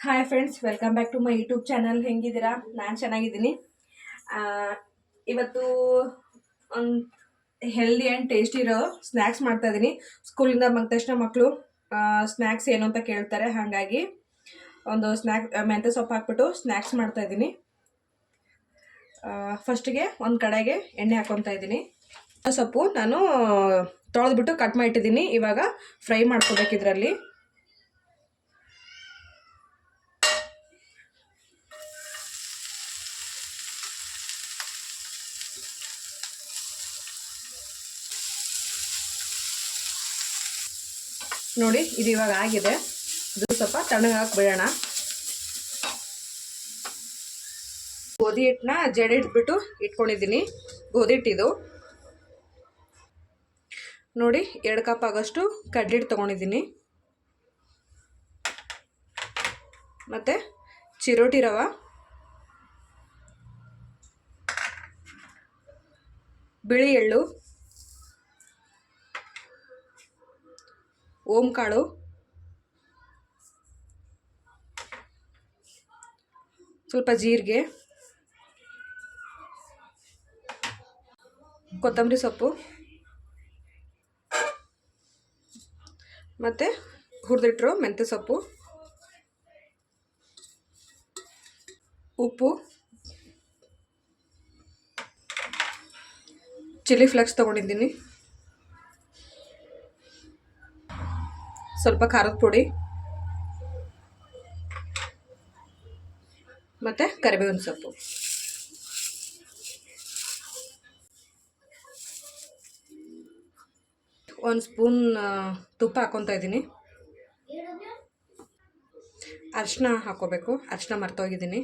Hi friends, welcome back to my YouTube channel. ಹೆಂಗಿದ್ದೀರಾ? ನಾನು ಚೆನ್ನಾಗಿದ್ದೀನಿ. ಇವತ್ತು ಒಂದು ಹೆಲ್ದಿ ಆ್ಯಂಡ್ ಟೇಸ್ಟಿ ಇರೋ ಸ್ನ್ಯಾಕ್ಸ್ ಮಾಡ್ತಾಯಿದ್ದೀನಿ. ಸ್ಕೂಲಿಂದ ಬಂದ ತಕ್ಷಣ ಮಕ್ಕಳು ಸ್ನ್ಯಾಕ್ಸ್ ಏನು ಅಂತ ಕೇಳ್ತಾರೆ. ಹಾಗಾಗಿ ಒಂದು ಮೆಂತ್ಯ ಸೊಪ್ಪು ಹಾಕ್ಬಿಟ್ಟು ಸ್ನ್ಯಾಕ್ಸ್ ಮಾಡ್ತಾಯಿದ್ದೀನಿ. ಫಸ್ಟಿಗೆ ಒಂದು ಕಡೆಗೆ ಎಣ್ಣೆ ಹಾಕ್ಕೊತಾ ಇದ್ದೀನಿ. ಸೊಪ್ಪು ನಾನು ತೊಳೆದ್ಬಿಟ್ಟು ಕಟ್ ಮಾಡಿಟ್ಟಿದ್ದೀನಿ. ಇವಾಗ ಫ್ರೈ ಮಾಡ್ಕೋಬೇಕು ಇದರಲ್ಲಿ. ನೋಡಿ, ಇದು ಇವಾಗ ಆಗಿದೆ. ಇದು ಸ್ವಲ್ಪ ತಣ್ಣಗಾಕಿ ಬಿಡೋಣ. ಗೋಧಿ ಹಿಟ್ಟನ್ನ ಜಡಿ ಇಟ್ಬಿಟ್ಟು ಇಟ್ಕೊಂಡಿದ್ದೀನಿ. ಗೋಧಿ ಹಿಟ್ಟಿದು ನೋಡಿ, 2 ಕಪ್ ಆಗೋಷ್ಟು ಕಡ್ಲೆ ಹಿಟ್ಟು ತೊಗೊಂಡಿದ್ದೀನಿ. ಮತ್ತು ಚಿರೋಟಿ ರವೆ, ಬಿಳಿ ಎಳ್ಳು, ಓಂಕಾಳು, ಸ್ವಲ್ಪ ಜೀರಿಗೆ, ಕೊತ್ತಂಬರಿ ಸೊಪ್ಪು ಮತ್ತು ಹುರಿದಿಟ್ಟಿರೋ ಮೆಂತ್ಯ ಸೊಪ್ಪು, ಉಪ್ಪು, ಚಿಲ್ಲಿ ಫ್ಲೇಕ್ಸ್ ತೊಗೊಂಡಿದ್ದೀನಿ, ಸ್ವಲ್ಪ ಖಾರದ ಪುಡಿ ಮತ್ತು ಕರಿಬೇವಿನ ಸೊಪ್ಪು. ಒಂದು ಸ್ಪೂನ್ ತುಪ್ಪ ಹಾಕ್ಕೊತಾ ಇದ್ದೀನಿ. ಅರಿಶಿನ ಹಾಕ್ಕೋಬೇಕು. ಅರಿಶಿನ ಮರ್ತೋಗಿದ್ದೀನಿ.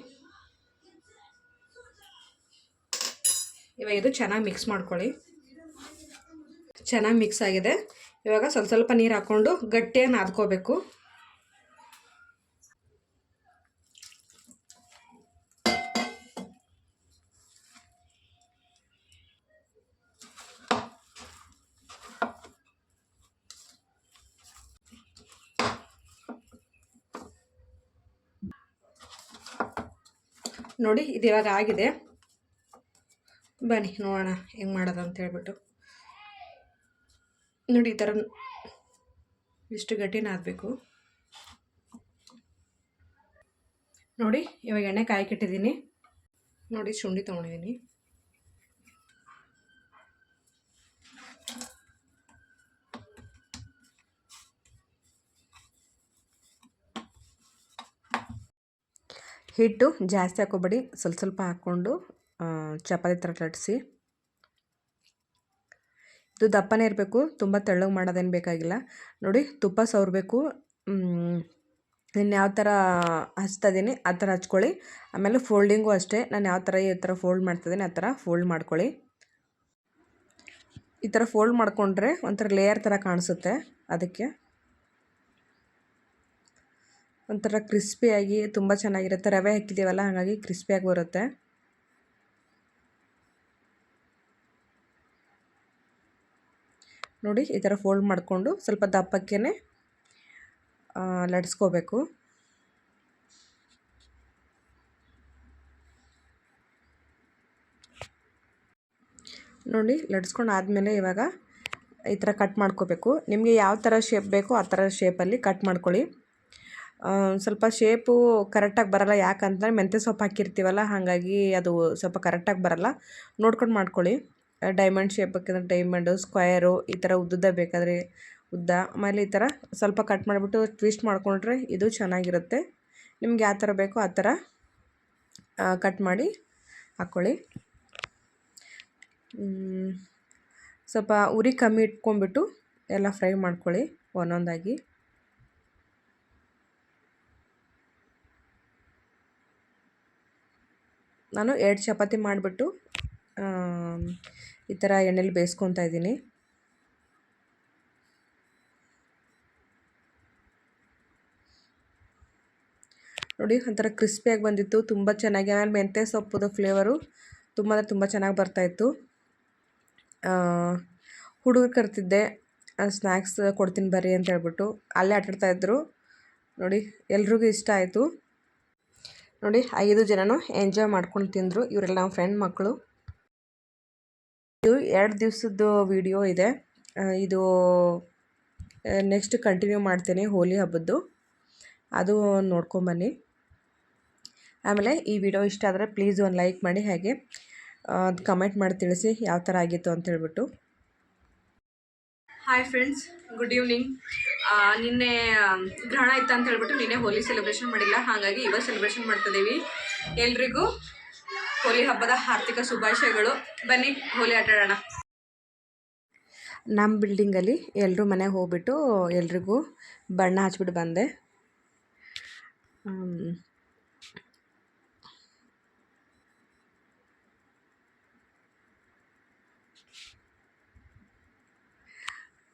ಇವಾಗ ಇದು ಚೆನ್ನಾಗಿ ಮಿಕ್ಸ್ ಮಾಡ್ಕೊಳ್ಳಿ. ಚೆನ್ನಾಗಿ ಮಿಕ್ಸ್ ಆಗಿದೆ. ಇವಾಗ ಸ್ವಲ್ಪ ಸ್ವಲ್ಪ ನೀರು ಹಾಕ್ಕೊಂಡು ಗಟ್ಟಿಯಾಗಿ ನಾದ್ಕೋಬೇಕು. ನೋಡಿ, ಇದು ಇವಾಗ ಆಗಿದೆ. ಬನ್ನಿ ನೋಡೋಣ ಹೆಂಗೆ ಮಾಡೋದು ಅಂತ ಹೇಳ್ಬಿಟ್ಟು. ನೋಡಿ, ಈ ಥರ ಇಷ್ಟು ಗಟ್ಟಿ ನಾದಬೇಕು. ನೋಡಿ, ಇವಾಗ ಎಣ್ಣೆ ಕಾಯಕ್ಕಿಟ್ಟಿದ್ದೀನಿ. ನೋಡಿ, ಶುಂಠಿ ತೊಗೊಂಡಿದ್ದೀನಿ. ಹಿಟ್ಟು ಜಾಸ್ತಿ ಹಾಕೋಬೇಡಿ, ಸ್ವಲ್ಪ ಸ್ವಲ್ಪ ಹಾಕ್ಕೊಂಡು ಚಪಾತಿ ಥರ ಲಟ್ಟಿಸಿ. ಇದು ದಪ್ಪನೇ ಇರಬೇಕು, ತುಂಬ ತೆಳ್ಳಗೆ ಮಾಡೋದೇನು ಬೇಕಾಗಿಲ್ಲ. ನೋಡಿ, ತುಪ್ಪ ಸವರಬೇಕು. ನಾನು ಯಾವ ಥರ ಹಚ್ತಾಯಿದ್ದೀನಿ ಆ ಥರ ಹಚ್ಕೊಳ್ಳಿ. ಆಮೇಲೆ ಫೋಲ್ಡಿಂಗು ಅಷ್ಟೇ, ನಾನು ಯಾವ ಥರ ಈ ಥರ ಫೋಲ್ಡ್ ಮಾಡ್ತಾಯಿದ್ದೀನಿ ಆ ಥರ ಫೋಲ್ಡ್ ಮಾಡ್ಕೊಳ್ಳಿ. ಈ ಥರ ಫೋಲ್ಡ್ ಮಾಡಿಕೊಂಡ್ರೆ ಒಂಥರ ಲೇಯರ್ ಥರ ಕಾಣಿಸುತ್ತೆ. ಅದಕ್ಕೆ ಒಂಥರ ಕ್ರಿಸ್ಪಿಯಾಗಿ ತುಂಬ ಚೆನ್ನಾಗಿರುತ್ತೆ. ರವೆ ಹಾಕಿದ್ದೀವಲ್ಲ, ಹಾಗಾಗಿ ಕ್ರಿಸ್ಪಿಯಾಗಿ ಬರುತ್ತೆ. ನೋಡಿ, ಈ ಥರ ಫೋಲ್ಡ್ ಮಾಡಿಕೊಂಡು ಸ್ವಲ್ಪ ದಪ್ಪಕ್ಕೆ ಲಟ್ಸ್ಕೋಬೇಕು. ನೋಡಿ, ಲಟ್ಸ್ಕೊಂಡು ಆದಮೇಲೆ ಇವಾಗ ಈ ಥರ ಕಟ್ ಮಾಡ್ಕೋಬೇಕು. ನಿಮಗೆ ಯಾವ ಥರ ಶೇಪ್ ಬೇಕೋ ಆ ಥರ ಶೇಪಲ್ಲಿ ಕಟ್ ಮಾಡ್ಕೊಳ್ಳಿ. ಸ್ವಲ್ಪ ಶೇಪು ಕರೆಕ್ಟಾಗಿ ಬರೋಲ್ಲ, ಯಾಕಂತಂದರೆ ಮೆಂತ್ಯ ಸೊಪ್ಪು ಹಾಕಿರ್ತೀವಲ್ಲ, ಹಾಗಾಗಿ ಅದು ಸ್ವಲ್ಪ ಕರೆಕ್ಟಾಗಿ ಬರೋಲ್ಲ. ನೋಡ್ಕೊಂಡು ಮಾಡ್ಕೊಳ್ಳಿ. ಡೈಮಂಡ್ ಶೇಪ್ ಬೇಕಂದರೆ ಡೈಮಂಡು, ಸ್ಕ್ವಯರು, ಈ ಥರ ಉದ್ದುದ್ದ ಬೇಕಾದರೆ ಉದ್ದ. ಆಮೇಲೆ ಈ ಥರ ಸ್ವಲ್ಪ ಕಟ್ ಮಾಡಿಬಿಟ್ಟು ಟ್ವಿಸ್ಟ್ ಮಾಡಿಕೊಂಡ್ರೆ ಇದು ಚೆನ್ನಾಗಿರುತ್ತೆ. ನಿಮ್ಗೆ ಯಾವ ಥರ ಬೇಕೋ ಆ ಥರ ಕಟ್ ಮಾಡಿ ಹಾಕ್ಕೊಳ್ಳಿ. ಸ್ವಲ್ಪ ಉರಿ ಕಮ್ಮಿ ಇಟ್ಕೊಂಡ್ಬಿಟ್ಟು ಎಲ್ಲ ಫ್ರೈ ಮಾಡ್ಕೊಳ್ಳಿ ಒಂದೊಂದಾಗಿ. ನಾನು 2 ಚಪಾತಿ ಮಾಡಿಬಿಟ್ಟು ಈ ಥರ ಎಣ್ಣೆಲಿ ಬೇಯಿಸ್ಕೊತಾ ಇದ್ದೀನಿ. ನೋಡಿ, ಒಂಥರ ಕ್ರಿಸ್ಪಿಯಾಗಿ ಬಂದಿತ್ತು, ತುಂಬ ಚೆನ್ನಾಗಿ. ಆಮೇಲೆ ಮೆಂತ್ಯ ಸೊಪ್ಪುದು ಫ್ಲೇವರು ತುಂಬ ಅಂದರೆ ತುಂಬ ಚೆನ್ನಾಗಿ ಬರ್ತಾಯಿತ್ತು. ಹುಡುಗರು ಕರ್ತಿದ್ದೆ, ಸ್ನ್ಯಾಕ್ಸ್ ಕೊಡ್ತೀನಿ ಬರ್ರಿ ಅಂತ ಹೇಳ್ಬಿಟ್ಟು ಅಲ್ಲೇ ಆಟಾಡ್ತಾಯಿದ್ರು. ನೋಡಿ, ಎಲ್ರಿಗೂ ಇಷ್ಟ ಆಯಿತು. ನೋಡಿ 5 ಜನನು ಎಂಜಾಯ್ ಮಾಡ್ಕೊಂಡು ತಿಂದರು. ಇವರೆಲ್ಲ ನಮ್ಮ ಫ್ರೆಂಡ್ ಮಕ್ಕಳು. ಇದು 2 ದಿವಸದ ವಿಡಿಯೋ ಇದೆ. ಇದು ನೆಕ್ಸ್ಟ್ ಕಂಟಿನ್ಯೂ ಮಾಡ್ತೇನೆ ಹೋಲಿ ಹಬ್ಬದ್ದು, ಅದು ನೋಡ್ಕೊಂಬನ್ನಿ. ಆಮೇಲೆ ಈ ವಿಡಿಯೋ ಇಷ್ಟ ಆದರೆ ಪ್ಲೀಸ್ ಒಂದು ಲೈಕ್ ಮಾಡಿ, ಹಾಗೆ ಕಮೆಂಟ್ ಮಾಡಿ ತಿಳಿಸಿ ಯಾವ ಥರ ಆಗಿತ್ತು ಅಂತ ಹೇಳ್ಬಿಟ್ಟು. Hi friends, good evening. ನಿನ್ನೆ ಗ್ರಹಣ ಇತ್ತು ಅಂತ ಹೇಳ್ಬಿಟ್ಟು ನಿನ್ನೆ ಹೋಲಿ ಸೆಲೆಬ್ರೇಷನ್ ಮಾಡಿಲ್ಲ, ಹಾಗಾಗಿ ಇವಾಗ ಸೆಲೆಬ್ರೇಷನ್ ಮಾಡ್ತಿದ್ದೀವಿ. ಎಲ್ರಿಗೂ ಹೋಲಿ ಹಬ್ಬದ ಹಾರ್ದಿಕ ಶುಭಾಶಯಗಳು. ಬನ್ನಿ ಹೋಲಿ ಆಟ ಆಡೋಣ. ನಮ್ಮ ಬಿಲ್ಡಿಂಗಲ್ಲಿ ಎಲ್ಲರೂ ಮನೆಗೆ ಹೋಗ್ಬಿಟ್ಟು ಎಲ್ರಿಗೂ ಬಣ್ಣ ಹಚ್ಬಿಟ್ಟು ಬಂದೆ.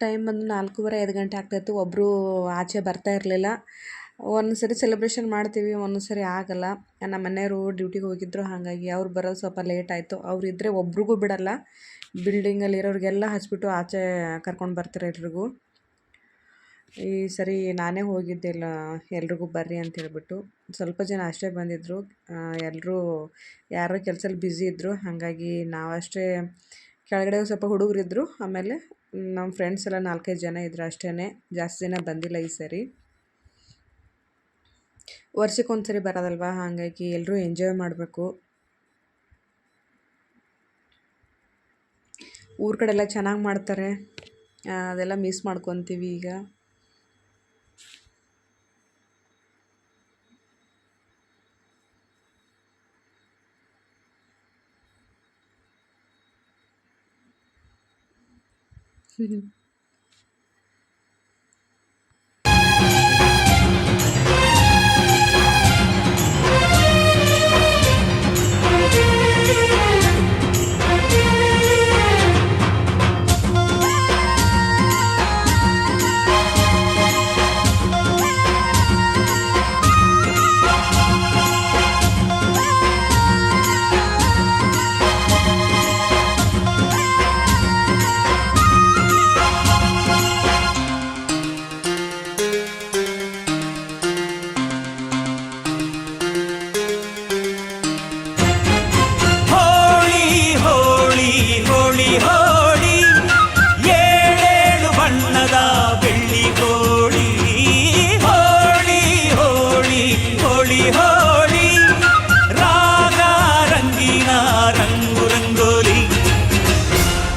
ಟೈಮ್ ಬಂದು 4:30-5 ಗಂಟೆ ಆಗ್ತಾಯಿತ್ತು. ಒಬ್ಬರು ಆಚೆ ಬರ್ತಾ ಇರಲಿಲ್ಲ. ಒಂದು ಸರಿ ಸೆಲೆಬ್ರೇಷನ್ ಮಾಡ್ತೀವಿ, ಒಂದೊಂದು ಸರಿ ಆಗಲ್ಲ. ನಮ್ಮ ಮನೆಯವರು ಡ್ಯೂಟಿಗೆ ಹೋಗಿದ್ರು, ಹಾಗಾಗಿ ಅವ್ರು ಬರೋದು ಸ್ವಲ್ಪ ಲೇಟ್ ಆಯಿತು. ಅವ್ರು ಇದ್ದರೆ ಒಬ್ರಿಗೂ ಬಿಡಲ್ಲ, ಬಿಲ್ಡಿಂಗಲ್ಲಿ ಇರೋರಿಗೆಲ್ಲ ಹಚ್ಬಿಟ್ಟು ಆಚೆ ಕರ್ಕೊಂಡು ಬರ್ತಾರೆ ಎಲ್ರಿಗೂ. ಈ ಸರಿ ನಾನೇ ಹೋಗಿದ್ದಿಲ್ಲ, ಎಲ್ರಿಗೂ ಬರ್ರಿ ಅಂತ ಹೇಳ್ಬಿಟ್ಟು. ಸ್ವಲ್ಪ ಜನ ಅಷ್ಟೇ ಬಂದಿದ್ದರು, ಎಲ್ಲರೂ ಯಾರೋ ಕೆಲಸದಲ್ಲಿ ಬ್ಯುಸಿ ಇದ್ದರು, ಹಾಗಾಗಿ ನಾವಷ್ಟೇ. ಕೆಳಗಡೆ ಸ್ವಲ್ಪ ಹುಡುಗರಿದ್ದರು, ಆಮೇಲೆ ನಮ್ಮ ಫ್ರೆಂಡ್ಸ್ ಎಲ್ಲ 4-5 ಜನ ಇದ್ರು ಅಷ್ಟೇ, ಜಾಸ್ತಿ ಜನ ಬಂದಿಲ್ಲ ಈ ಸರಿ. ವರ್ಷಕ್ಕೊಂದು ಸರಿ ಬರೋದಲ್ವ, ಹಾಗಾಗಿ ಎಲ್ಲರೂ ಎಂಜಾಯ್ ಮಾಡಬೇಕು. ಊರ ಕಡೆ ಎಲ್ಲ ಚೆನ್ನಾಗಿ ಮಾಡ್ತಾರೆ, ಅದೆಲ್ಲ ಮಿಸ್ ಮಾಡ್ಕೊತೀವಿ ಈಗ.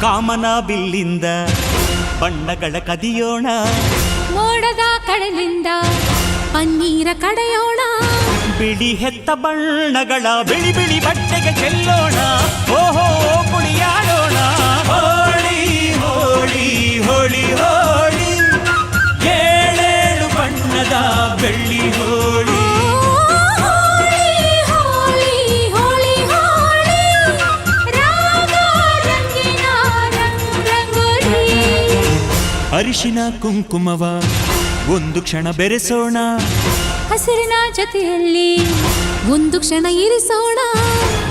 ಕಾಮನ ಬಿಲ್ಲಿಂದ ಬಣ್ಣಗಳ ಕದಿಯೋಣ, ಮೋಡದ ಕಡಲಿಂದ ಪನ್ನೀರ ಕಡೆಯೋಣ, ಬಿಳಿ ಹೆತ್ತ ಬಣ್ಣಗಳ ಬಿಳಿ ಬಿಳಿ ಬಟ್ಟೆಗೆ ಚೆಲ್ಲೋಣ, ಓಹೋ ಕುಣಿಯಾಡೋಣ. ಹೋಳಿ ಹೋಳಿ ಹೋಳಿ ಹೋಳಿ, ಏಳೇಳು ಬಣ್ಣದ ಬೆಳ್ಳಿ ಹೋಳಿ. ಅರಿಶಿನ ಕುಂಕುಮವ ಒಂದು ಕ್ಷಣ ಬೆರೆಸೋಣ, ಹಸಿರಿನ ಜೊತೆಯಲ್ಲಿ ಒಂದು ಕ್ಷಣ ಇರಿಸೋಣ,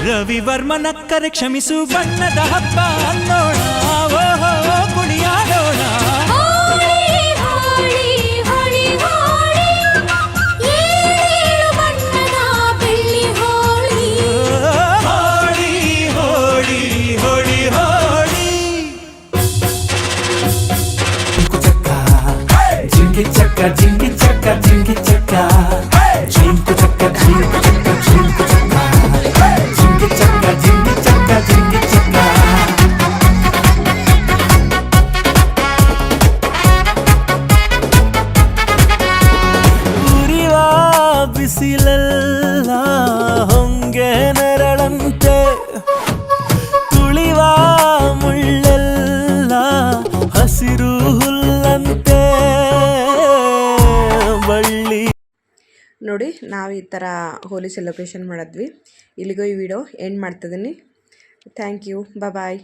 ರವಿವರ್ಮನ ಕರೆ ಕ್ಷಮಿಸು ಬಣ್ಣದ ಹಬ್ಬ ಅನ್ನೋಣ, ಓಹೋ ಕುಣಿಯಾಡೋಣ. Jinky chaka, jinky chaka, jinky chaka, jinky chaka, jinky chaka, jinky chaka, jinky chaka, jinky chaka. ಉರಿವ ಬಿಸಿಲೆಲ್ಲ ಹೊಂಗೆ ನೆರಳಂತೆ, ತುಳಿವ ಮುಳ್ಳೆಲ್ಲ ಹಸಿರು ಹುಲ್ಲಂತೆ. ನೋಡಿ, ನಾವು ಈ ಥರ ಹೋಲಿ ಸೆಲೆಬ್ರೇಷನ್ ಮಾಡಿದ್ವಿ. ಇಲ್ಲಿಗೂ ಈ ವಿಡಿಯೋ ಎಂಡ್ ಮಾಡ್ತಿದ್ದೀನಿ. Thank you, bye.